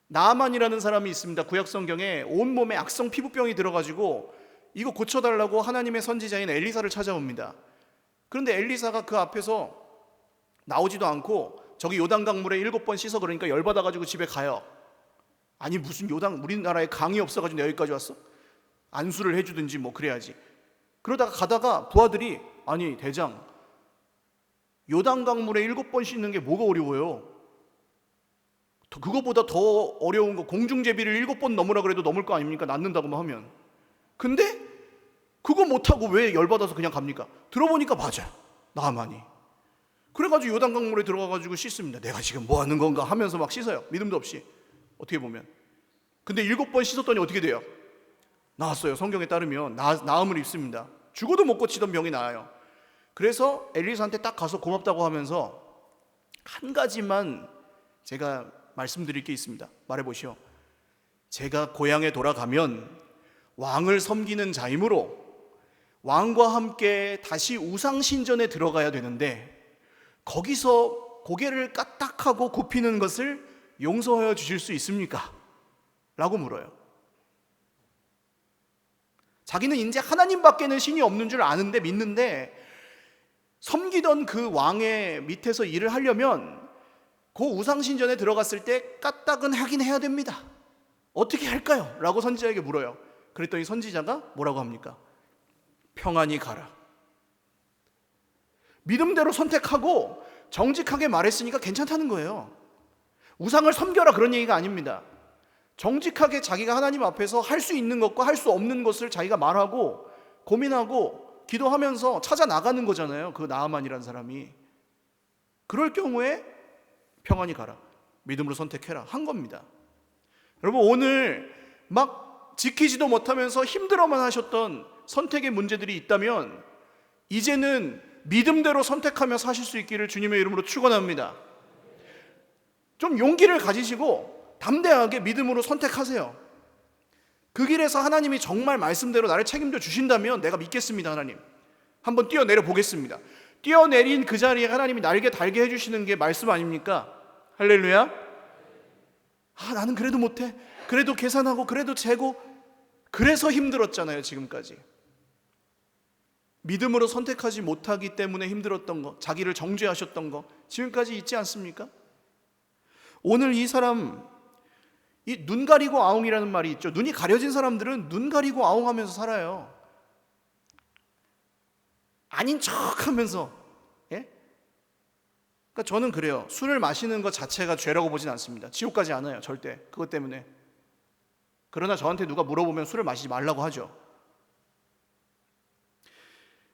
나아만이라는 사람이 있습니다. 구약 성경에 온몸에 악성 피부병이 들어가지고 이거 고쳐달라고 하나님의 선지자인 엘리사를 찾아옵니다. 그런데 엘리사가 그 앞에서 나오지도 않고 저기 요단강 물에 7번 씻어 그러니까 열받아가지고 집에 가요. 아니 무슨 우리나라에 강이 없어가지고 내가 여기까지 왔어? 안수를 해주든지 그래야지. 그러다가 가다가 부하들이 아니 대장 요단강 물에 7번 씻는 게 뭐가 어려워요? 그거보다 더 어려운 거 공중제비를 7번 넘으라 그래도 넘을 거 아닙니까? 낫는다고만 하면. 근데 그거 못하고 왜 열받아서 그냥 갑니까? 들어보니까 맞아요. 나만이. 그래가지고 요단강 물에 들어가가지고 씻습니다. 내가 지금 뭐 하는 건가 하면서 막 씻어요. 믿음도 없이. 어떻게 보면. 근데 7번 씻었더니 어떻게 돼요? 나았어요. 성경에 따르면 나음을 입습니다. 죽어도 못 고치던 병이 나아요. 그래서 엘리사한테 딱 가서 고맙다고 하면서 한 가지만 제가 말씀드릴 게 있습니다. 말해보시오. 제가 고향에 돌아가면 왕을 섬기는 자이므로 왕과 함께 다시 우상신전에 들어가야 되는데 거기서 고개를 까딱하고 굽히는 것을 용서하여 주실 수 있습니까? 라고 물어요. 자기는 이제 하나님밖에는 신이 없는 줄 아는데 믿는데 섬기던 그 왕의 밑에서 일을 하려면 그 우상신전에 들어갔을 때 까딱은 하긴 해야 됩니다. 어떻게 할까요? 라고 선지자에게 물어요. 그랬더니 선지자가 뭐라고 합니까? 평안히 가라. 믿음대로 선택하고 정직하게 말했으니까 괜찮다는 거예요. 우상을 섬겨라 그런 얘기가 아닙니다. 정직하게 자기가 하나님 앞에서 할 수 있는 것과 할 수 없는 것을 자기가 말하고 고민하고 기도하면서 찾아 나가는 거잖아요. 그 나아만이라는 사람이. 그럴 경우에 평안히 가라. 믿음으로 선택해라 한 겁니다. 여러분, 오늘 막 지키지도 못하면서 힘들어만 하셨던 선택의 문제들이 있다면 이제는 믿음대로 선택하며 사실 수 있기를 주님의 이름으로 축원합니다. 좀 용기를 가지시고 담대하게 믿음으로 선택하세요. 그 길에서 하나님이 정말 말씀대로 나를 책임져 주신다면 내가 믿겠습니다. 하나님 한번 뛰어내려 보겠습니다. 뛰어내린 그 자리에 하나님이 날개 달게 해주시는 게 말씀 아닙니까? 할렐루야. 나는 그래도 못해, 그래도 계산하고 그래도 재고 그래서 힘들었잖아요. 지금까지 믿음으로 선택하지 못하기 때문에 힘들었던 거, 자기를 정죄하셨던 거 지금까지 있지 않습니까? 오늘 이 사람, 이 눈 가리고 아웅이라는 말이 있죠. 눈이 가려진 사람들은 눈 가리고 아웅하면서 살아요. 아닌 척하면서. 예? 그러니까 저는 그래요. 술을 마시는 것 자체가 죄라고 보진 않습니다. 지옥 가지 않아요, 절대. 그것 때문에. 그러나 저한테 누가 물어보면 술을 마시지 말라고 하죠.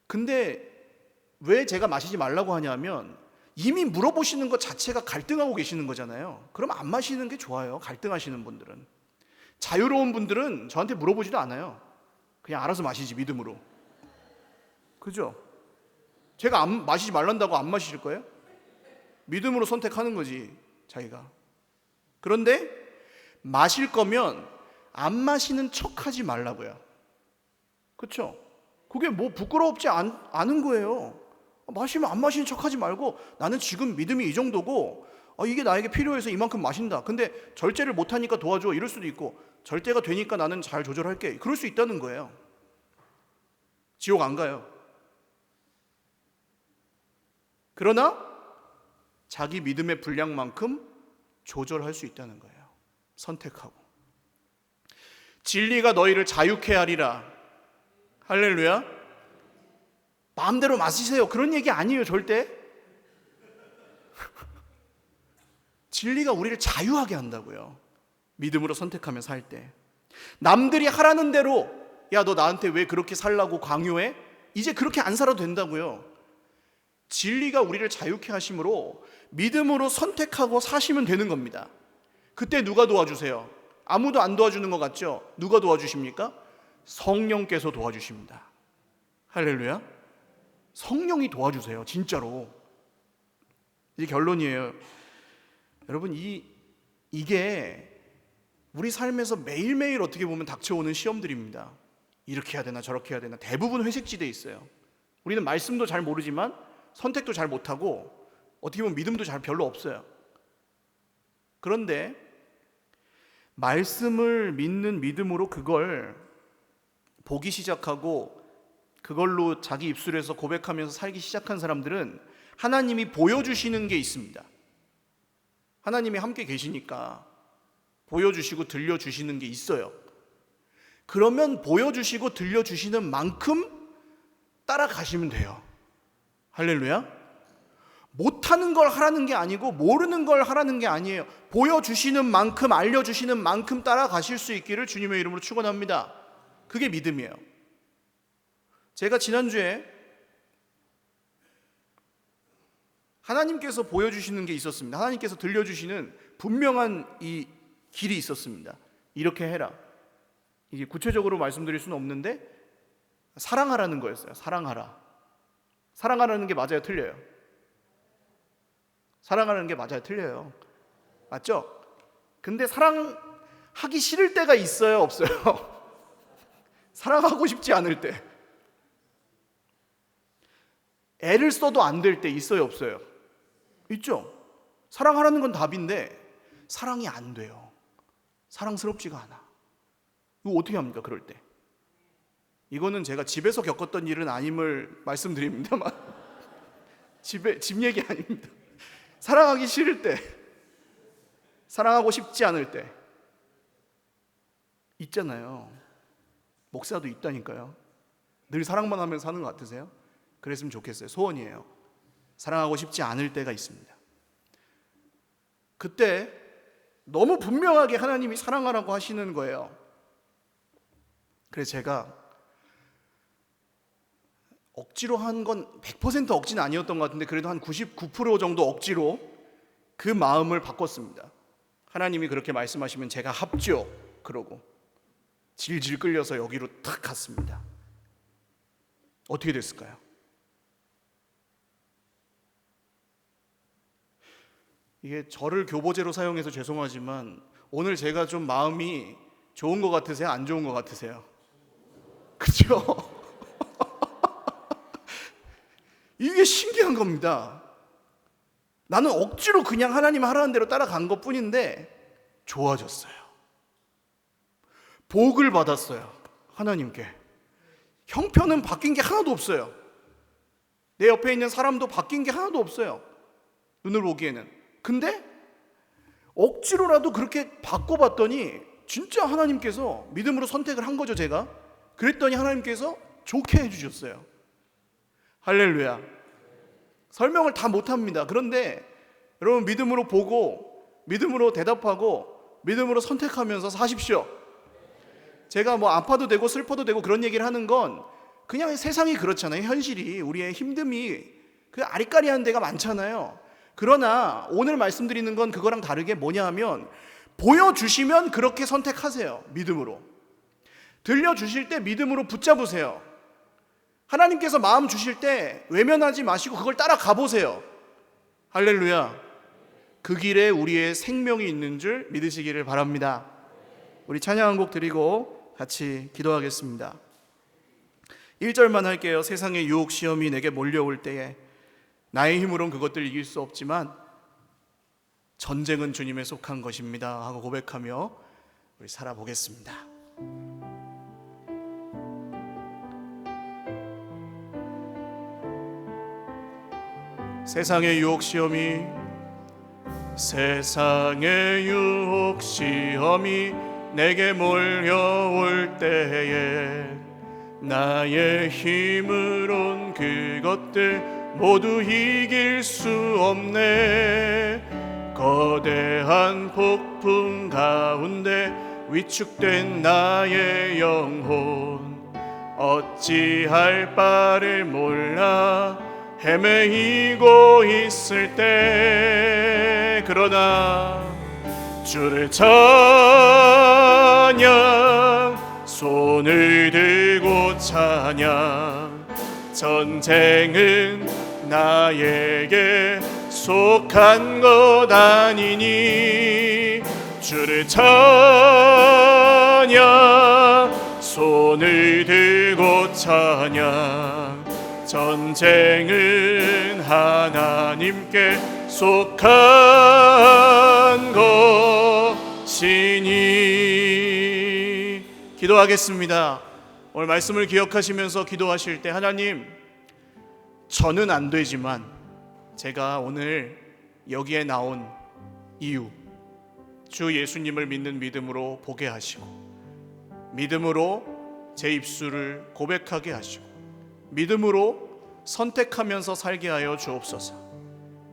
근데 왜 제가 마시지 말라고 하냐면 이미 물어보시는 것 자체가 갈등하고 계시는 거잖아요. 그럼 안 마시는 게 좋아요. 갈등하시는 분들은. 자유로운 분들은 저한테 물어보지도 않아요. 그냥 알아서 마시지, 믿음으로. 그죠? 제가 마시지 말란다고 안 마실 거예요? 믿음으로 선택하는 거지, 자기가. 그런데 마실 거면 안 마시는 척하지 말라고요. 그렇죠? 그게 뭐 부끄럽지 않은 거예요. 마시면 안 마시는 척하지 말고 나는 지금 믿음이 이 정도고 이게 나에게 필요해서 이만큼 마신다. 근데 절제를 못하니까 도와줘, 이럴 수도 있고 절제가 되니까 나는 잘 조절할게, 그럴 수 있다는 거예요. 지옥 안 가요. 그러나 자기 믿음의 분량만큼 조절할 수 있다는 거예요. 선택하고. 진리가 너희를 자유케 하리라. 할렐루야. 마음대로 마시세요, 그런 얘기 아니에요, 절대. 진리가 우리를 자유하게 한다고요. 믿음으로 선택하며 살 때. 남들이 하라는 대로 야, 너 나한테 왜 그렇게 살라고 강요해? 이제 그렇게 안 살아도 된다고요. 진리가 우리를 자유케 하심으로 믿음으로 선택하고 사시면 되는 겁니다. 그때 누가 도와주세요? 아무도 안 도와주는 것 같죠? 누가 도와주십니까? 성령께서 도와주십니다. 할렐루야. 성령이 도와주세요, 진짜로. 이게 결론이에요. 여러분, 이게 우리 삶에서 매일매일 어떻게 보면 닥쳐오는 시험들입니다. 이렇게 해야 되나 저렇게 해야 되나. 대부분 회색지대에 있어요. 우리는 말씀도 잘 모르지만 선택도 잘 못하고 어떻게 보면 믿음도 잘 별로 없어요. 그런데 말씀을 믿는 믿음으로 그걸 보기 시작하고 그걸로 자기 입술에서 고백하면서 살기 시작한 사람들은 하나님이 보여주시는 게 있습니다. 하나님이 함께 계시니까 보여주시고 들려주시는 게 있어요. 그러면 보여주시고 들려주시는 만큼 따라가시면 돼요. 할렐루야. 못하는 걸 하라는 게 아니고 모르는 걸 하라는 게 아니에요. 보여주시는 만큼, 알려주시는 만큼 따라가실 수 있기를 주님의 이름으로 축원합니다. 그게 믿음이에요. 제가 지난주에 하나님께서 보여주시는 게 있었습니다. 하나님께서 들려주시는 분명한 이 길이 있었습니다. 이렇게 해라. 이게 구체적으로 말씀드릴 수는 없는데 사랑하라는 거였어요. 사랑하라. 사랑하라는 게 맞아요, 틀려요? 사랑하는 게 맞아요, 틀려요? 맞죠? 근데 사랑하기 싫을 때가 있어요, 없어요? 사랑하고 싶지 않을 때, 애를 써도 안 될 때 있어요, 없어요? 있죠? 사랑하라는 건 답인데 사랑이 안 돼요. 사랑스럽지가 않아. 이거 어떻게 합니까, 그럴 때? 이거는 제가 집에서 겪었던 일은 아님을 말씀드립니다만 집 얘기 아닙니다. 사랑하기 싫을 때, 사랑하고 싶지 않을 때 있잖아요. 목사도 있다니까요. 늘 사랑만 하면서 사는 것 같으세요? 그랬으면 좋겠어요. 소원이에요. 사랑하고 싶지 않을 때가 있습니다. 그때 너무 분명하게 하나님이 사랑하라고 하시는 거예요. 그래서 제가 억지로 한 건 100% 억지는 아니었던 것 같은데 그래도 한 99% 정도 억지로 그 마음을 바꿨습니다. 하나님이 그렇게 말씀하시면 제가 합죠 그러고 질질 끌려서 여기로 탁 갔습니다. 어떻게 됐을까요? 이게 저를 교보제로 사용해서 죄송하지만 오늘 제가 좀 마음이 좋은 것 같으세요? 안 좋은 것 같으세요? 그렇죠? 이게 신기한 겁니다. 나는 억지로 그냥 하나님 하라는 대로 따라간 것 뿐인데 좋아졌어요. 복을 받았어요. 하나님께. 형편은 바뀐 게 하나도 없어요. 내 옆에 있는 사람도 바뀐 게 하나도 없어요. 눈을 보기에는. 근데 억지로라도 그렇게 바꿔봤더니 진짜 하나님께서 믿음으로 선택을 한 거죠, 제가. 그랬더니 하나님께서 좋게 해주셨어요. 할렐루야. 설명을 다 못합니다. 그런데 여러분 믿음으로 보고 믿음으로 대답하고 믿음으로 선택하면서 사십시오. 제가 뭐 아파도 되고 슬퍼도 되고 그런 얘기를 하는 건 그냥 세상이 그렇잖아요. 현실이 우리의 힘듦이 그 아리까리한 데가 많잖아요. 그러나 오늘 말씀드리는 건 그거랑 다르게 뭐냐 하면 보여주시면 그렇게 선택하세요. 믿음으로. 들려주실 때 믿음으로 붙잡으세요. 하나님께서 마음 주실 때 외면하지 마시고 그걸 따라가 보세요. 할렐루야. 그 길에 우리의 생명이 있는 줄 믿으시기를 바랍니다. 우리 찬양 한 곡 드리고 같이 기도하겠습니다. 1절만 할게요. 세상의 유혹 시험이 내게 몰려올 때에 나의 힘으로는 그것들 이길 수 없지만 전쟁은 주님에 속한 것입니다 하고 고백하며 우리 살아보겠습니다. 세상의 유혹 시험이 내게 몰려올 때에 나의 힘으론 그것들 모두 이길 수 없네. 거대한 폭풍 가운데 위축된 나의 영혼 어찌할 바를 몰라 헤매이고 있을 때 그러나 주를 찬양 손을 들고 찬양 전쟁은 나에게 속한 것 아니니 주를 찬양 손을 들고 찬양 전쟁은 하나님께 속한 것이니. 기도하겠습니다. 오늘 말씀을 기억하시면서 기도하실 때 하나님, 저는 안 되지만 제가 오늘 여기에 나온 이유, 주 예수님을 믿는 믿음으로 보게 하시고 믿음으로 제 입술을 고백하게 하시고 믿음으로 선택하면서 살게 하여 주옵소서.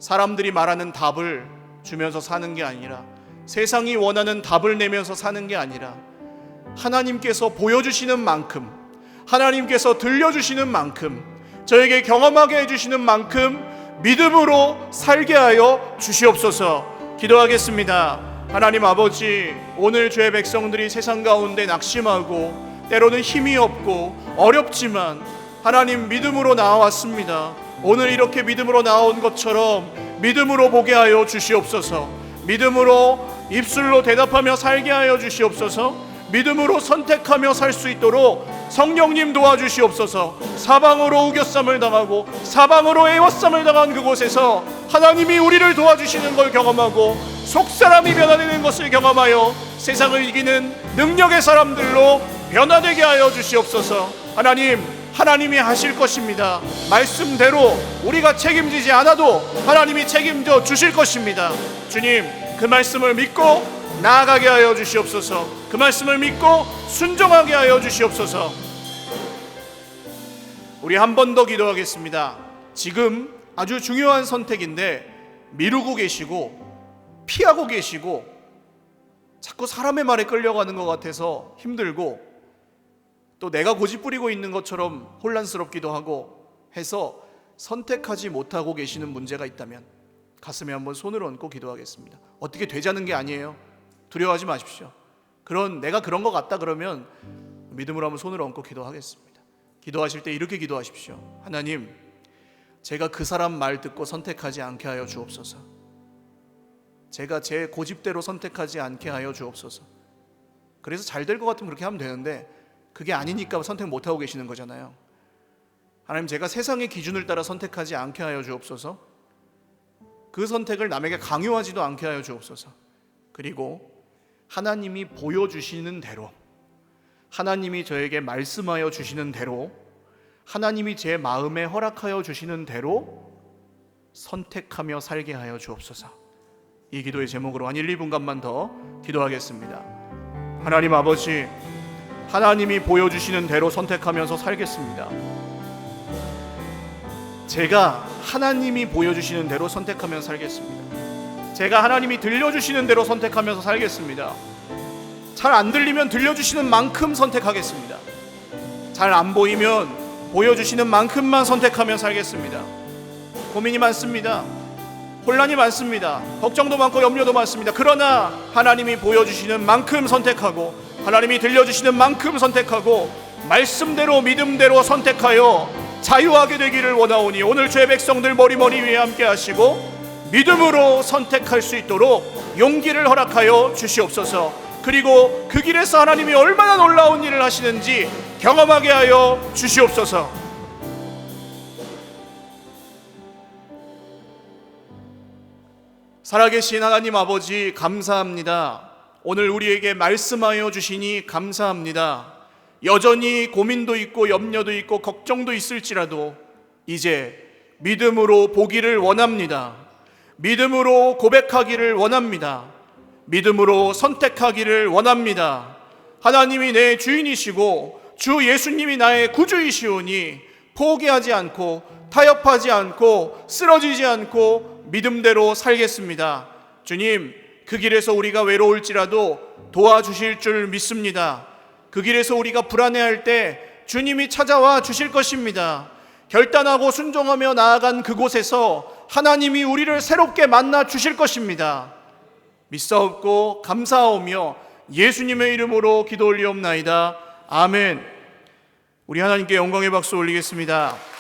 사람들이 말하는 답을 주면서 사는 게 아니라 세상이 원하는 답을 내면서 사는 게 아니라 하나님께서 보여주시는 만큼 하나님께서 들려주시는 만큼 저에게 경험하게 해주시는 만큼 믿음으로 살게 하여 주시옵소서. 기도하겠습니다. 하나님 아버지, 오늘 주의 백성들이 세상 가운데 낙심하고 때로는 힘이 없고 어렵지만 하나님 믿음으로 나와왔습니다. 오늘 이렇게 믿음으로 나온 것처럼 믿음으로 보게 하여 주시옵소서. 믿음으로 입술로 대답하며 살게 하여 주시옵소서. 믿음으로 선택하며 살 수 있도록 성령님 도와주시옵소서. 사방으로 우겨쌈을 당하고 사방으로 애워쌈을 당한 그곳에서 하나님이 우리를 도와주시는 걸 경험하고 속사람이 변화되는 것을 경험하여 세상을 이기는 능력의 사람들로 변화되게 하여 주시옵소서. 하나님이 하실 것입니다. 말씀대로 우리가 책임지지 않아도 하나님이 책임져 주실 것입니다. 주님, 그 말씀을 믿고 나아가게 하여 주시옵소서. 그 말씀을 믿고 순종하게 하여 주시옵소서. 우리 한 번 더 기도하겠습니다. 지금 아주 중요한 선택인데 미루고 계시고 피하고 계시고 자꾸 사람의 말에 끌려가는 것 같아서 힘들고 또 내가 고집부리고 있는 것처럼 혼란스럽기도 하고 해서 선택하지 못하고 계시는 문제가 있다면 가슴에 한번 손을 얹고 기도하겠습니다. 어떻게 되자는 게 아니에요. 두려워하지 마십시오. 내가 그런 것 같다 그러면 믿음으로 한번 손을 얹고 기도하겠습니다. 기도하실 때 이렇게 기도하십시오. 하나님, 제가 그 사람 말 듣고 선택하지 않게 하여 주옵소서. 제가 제 고집대로 선택하지 않게 하여 주옵소서. 그래서 잘 될 것 같으면 그렇게 하면 되는데 그게 아니니까 선택 못하고 계시는 거잖아요. 하나님, 제가 세상의 기준을 따라 선택하지 않게 하여 주옵소서. 그 선택을 남에게 강요하지도 않게 하여 주옵소서. 그리고 하나님이 보여주시는 대로, 하나님이 저에게 말씀하여 주시는 대로, 하나님이 제 마음에 허락하여 주시는 대로 선택하며 살게 하여 주옵소서. 이 기도의 제목으로 한 1, 2분간만 더 기도하겠습니다. 하나님 아버지, 하나님이 보여주시는 대로 선택하면서 살겠습니다. 제가 하나님이 보여주시는 대로 선택하면서 살겠습니다. 제가 하나님이 들려주시는 대로 선택하면서 살겠습니다. 잘 안 들리면 들려주시는 만큼 선택하겠습니다. 잘 안 보이면 보여주시는 만큼만 선택하며 살겠습니다. 고민이 많습니다. 혼란이 많습니다. 걱정도 많고 염려도 많습니다. 그러나 하나님이 보여주시는 만큼 선택하고, 하나님이 들려주시는 만큼 선택하고, 말씀대로 믿음대로 선택하여 자유하게 되기를 원하오니 오늘 주의 백성들 머리 위에 함께 하시고 믿음으로 선택할 수 있도록 용기를 허락하여 주시옵소서. 그리고 그 길에서 하나님이 얼마나 놀라운 일을 하시는지 경험하게 하여 주시옵소서. 살아계신 하나님 아버지, 감사합니다. 오늘 우리에게 말씀하여 주시니 감사합니다. 여전히 고민도 있고 염려도 있고 걱정도 있을지라도 이제 믿음으로 보기를 원합니다. 믿음으로 고백하기를 원합니다. 믿음으로 선택하기를 원합니다. 하나님이 내 주인이시고 주 예수님이 나의 구주이시오니 포기하지 않고 타협하지 않고 쓰러지지 않고 믿음대로 살겠습니다. 주님, 그 길에서 우리가 외로울지라도 도와주실 줄 믿습니다. 그 길에서 우리가 불안해할 때 주님이 찾아와 주실 것입니다. 결단하고 순종하며 나아간 그곳에서 하나님이 우리를 새롭게 만나 주실 것입니다. 믿사옵고 감사하오며 예수님의 이름으로 기도 올리옵나이다. 아멘. 우리 하나님께 영광의 박수 올리겠습니다.